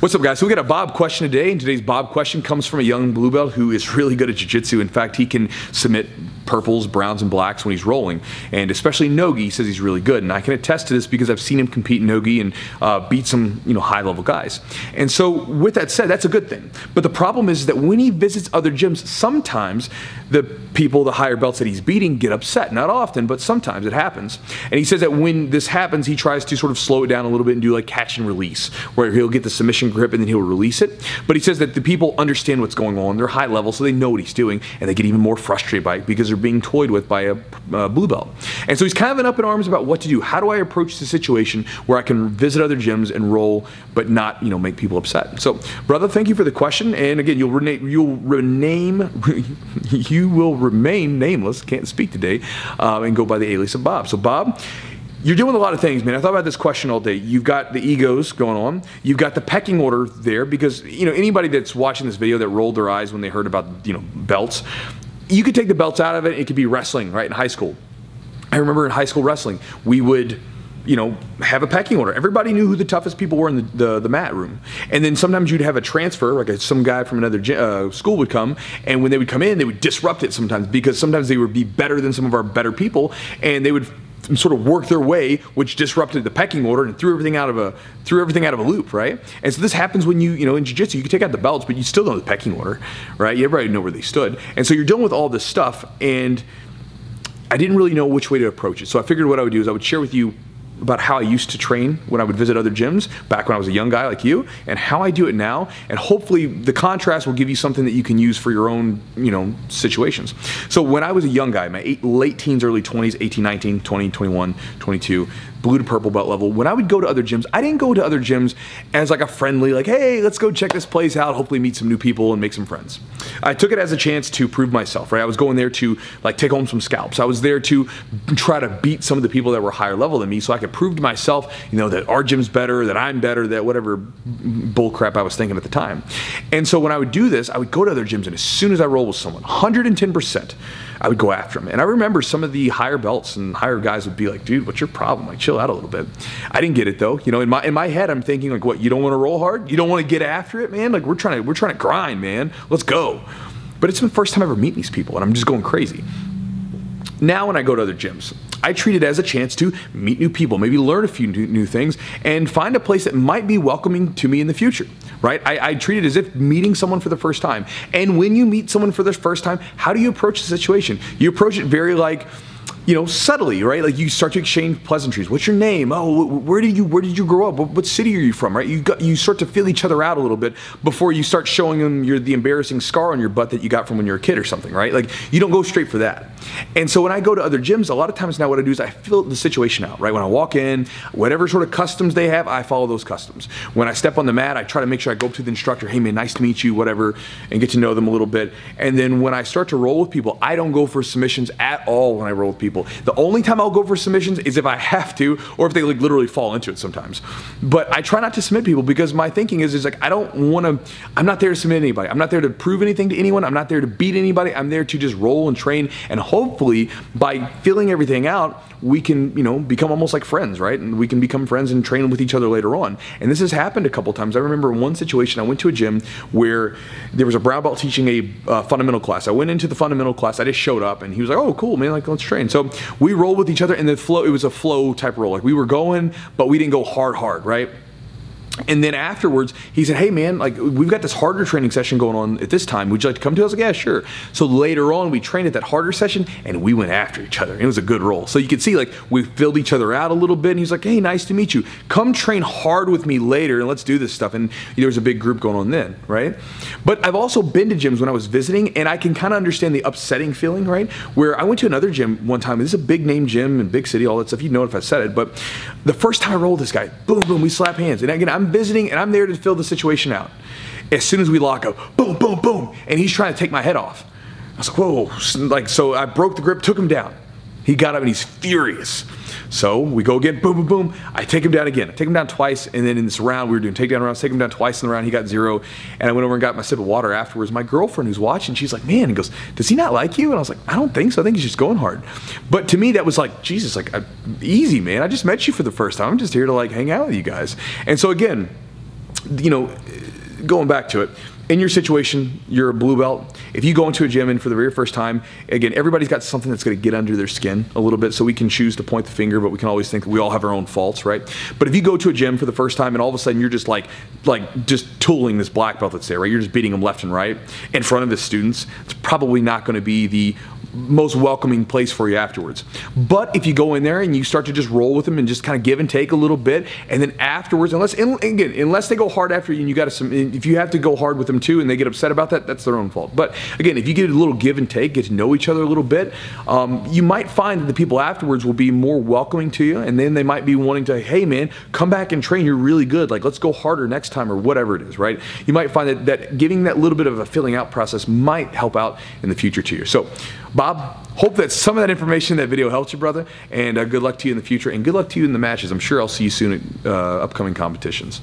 What's up, guys? So we got a Bob question today, and today's Bob question comes from a young blue belt who is really good at jiu-jitsu. In fact, he can submit purples, browns, and blacks when he's rolling, and especially nogi. He says he's really good, and I can attest to this because I've seen him compete in nogi and beat some high-level guys. And so with that said, that's a good thing. But the problem is that when he visits other gyms, sometimes the people, the higher belts that he's beating, get upset. Not often, but sometimes it happens. And he says that when this happens, he tries to sort of slow it down a little bit and do like catch and release, where he'll get the submission grip and then he'll release it. But he says that the people understand what's going on. They're high level, so they know what he's doing, and they get even more frustrated by it because they're being toyed with by a blue belt. And so he's kind of up in arms about what to do. How do I approach the situation where I can visit other gyms and roll, but not make people upset? So, brother, thank you for the question. And again, you will remain nameless. Can't speak today, and go by the alias of Bob. So, Bob, you're doing a lot of things, man. I thought about this question all day. You've got the egos going on. You've got the pecking order there because, anybody that's watching this video that rolled their eyes when they heard about, belts, you could take the belts out of it. It could be wrestling, right, in high school. I remember in high school wrestling, we would, have a pecking order. Everybody knew who the toughest people were in the mat room. And then sometimes you'd have a transfer, like some guy from another school would come, and when they would come in, they would disrupt it sometimes because sometimes they would be better than some of our better people, and they would sort of work their way, which disrupted the pecking order and threw everything out of a loop, right? And so this happens when in jiu-jitsu, you can take out the belts, but you still know the pecking order, right? Everybody know where they stood. And so you're dealing with all this stuff, and I didn't really know which way to approach it. So I figured what I would do is I would share with you about how I used to train when I would visit other gyms back when I was a young guy like you, and how I do it now, and hopefully the contrast will give you something that you can use for your own situations. So when I was a young guy, my late teens, early 20s, 18, 19, 20, 21, 22, blue to purple belt level, when I would go to other gyms, I didn't go to other gyms as like a friendly, like, hey, let's go check this place out, hopefully meet some new people and make some friends. I took it as a chance to prove myself, right? I was going there to like take home some scalps. I was there to try to beat some of the people that were higher level than me so I could prove to myself, that our gym's better, that I'm better, that whatever bull crap I was thinking at the time. And so when I would do this, I would go to other gyms, and as soon as I roll with someone, 110%, I would go after them. And I remember some of the higher belts and higher guys would be like, dude, what's your problem? Like, chill out a little bit. I didn't get it though. In my head, I'm thinking like, what, you don't want to roll hard? You don't want to get after it, man? Like we're trying to grind, man. Let's go. But it's the first time I ever meet these people, and I'm just going crazy. Now when I go to other gyms, I treat it as a chance to meet new people, maybe learn a few new things, and find a place that might be welcoming to me in the future, right? I treat it as if meeting someone for the first time. And when you meet someone for the first time, how do you approach the situation? You approach it very like, subtly, right? Like you start to exchange pleasantries. What's your name? Oh, where did you grow up? What city are you from, right? You start to feel each other out a little bit before you start showing them the embarrassing scar on your butt that you got from when you were a kid or something, right? Like you don't go straight for that. And so when I go to other gyms, a lot of times now what I do is I fill the situation out, right? When I walk in, whatever sort of customs they have, I follow those customs. When I step on the mat, I try to make sure I go up to the instructor, hey man, nice to meet you, whatever, and get to know them a little bit. And then when I start to roll with people, I don't go for submissions at all when I roll with people. The only time I'll go for submissions is if I have to, or if they like literally fall into it sometimes. But I try not to submit people because my thinking is like, I'm not there to submit anybody. I'm not there to prove anything to anyone. I'm not there to beat anybody. I'm there to just roll and train, and hopefully by filling everything out, we can, become almost like friends, right? And we can become friends and train with each other later on. And this has happened a couple times. I remember one situation, I went to a gym where there was a brown belt teaching a fundamental class. I went into the fundamental class, I just showed up, and he was like, oh, cool, man, like, let's train. So we rolled with each other, and it was a flow type roll. Like we were going, but we didn't go hard, right? And then afterwards, he said, hey man, like we've got this harder training session going on at this time. Would you like to come to? I was like, yeah, sure. So later on, we trained at that harder session, and we went after each other. It was a good roll. So you could see like we filled each other out a little bit, and he's like, hey, nice to meet you. Come train hard with me later, and let's do this stuff. And there was a big group going on then, right? But I've also been to gyms when I was visiting, and I can kind of understand the upsetting feeling, right? Where I went to another gym one time, and this is a big name gym in big city, all that stuff. You'd know if I said it, but the first time I rolled this guy, boom, boom, we slap hands. And again, I'm visiting, and I'm there to fill the situation out. As soon as we lock up, boom, boom, boom, and he's trying to take my head off. I was like, whoa, like, so I broke the grip, took him down. He got up and he's furious. So we go again, boom, boom, boom. I take him down again. I take him down twice, and then in this round, we were doing takedown rounds, take him down twice in the round, he got 0, and I went over and got my sip of water afterwards. My girlfriend who's watching, she's like, man, he goes, does he not like you? And I was like, I don't think so, I think he's just going hard. But to me, that was like, Jesus, like, easy, man. I just met you for the first time. I'm just here to like hang out with you guys. And so again, you know, going back to it, in your situation, you're a blue belt. If you go into a gym and for the very first time, again, everybody's got something that's going to get under their skin a little bit, so we can choose to point the finger, but we can always think that we all have our own faults, right? But if you go to a gym for the first time and all of a sudden you're just like just tooling this black belt that's there, right? You're just beating them left and right in front of the students, it's probably not going to be the most welcoming place for you afterwards. But if you go in there and you start to just roll with them and just kind of give and take a little bit, and then afterwards, unless they go hard after you, and you got to, if you have to go hard with them too and they get upset about that, that's their own fault. But again, if you get a little give and take, get to know each other a little bit, you might find that the people afterwards will be more welcoming to you, and then they might be wanting to, hey man, come back and train, you're really good, like let's go harder next time, or whatever it is, right? You might find that giving that little bit of a filling out process might help out in the future to you. So Bob, hope that some of that information in that video helped you, brother, and good luck to you in the future, and good luck to you in the matches. I'm sure I'll see you soon at upcoming competitions.